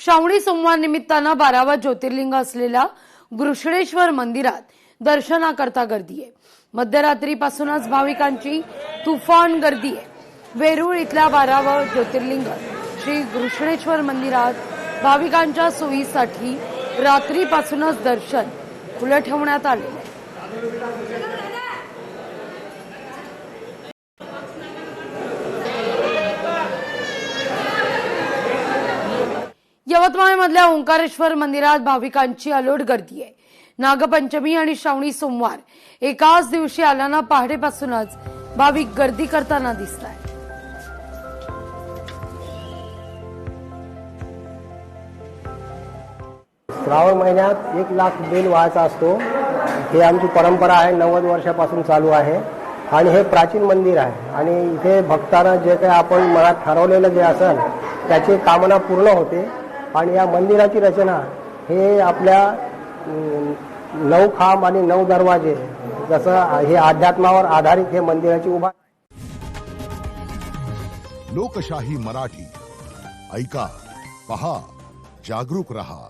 श्रावणी सोमवार निमित्तानं 12वा ज्योतिर्लिंग असलेल्या घृष्णेश्वर मंदिरात दर्शनाकरता गर्दी आहे। मध्यरात्रीपासूनच भाविकांची तुफान गर्दी आहे। वेरूळ इथल्या 12वं ज्योतिर्लिंग श्री घृष्णेश्वर मंदिरात भाविकांच्या सोयीसाठी रात्रीपासूनच दर्शन खुलं ठेवण्यात आले आहे। यवतमाळमधल्या ओंकारेश्वर मंदिरात भाविकांची अलोट गर्दी आहे। नागपंचमी आणि श्रावणी सोमवार एकाच दिवशी आल्यानं पहाटेपासूनच भाविक गर्दी करताना दिसतायत। श्रावण महिन्यात 1 लाख बेल व्हायचा असतो। हे आमची परंपरा आहे, 90 वर्षापासून चालू आहे आणि हे प्राचीन मंदिर आहे आणि इथे भक्तांना जे काही आपण मनात ठरवलेलं जे असेल त्याची कामना पूर्ण होते। आणि या मंदिराची रचना हे आपल्या 9 खांब आणि 9 दरवाजे, जसं हे अध्यात्मावर आधारित हे मंदिराची उभारणी। लोकशाही मराठी ऐका, पहा, जागरूक रहा।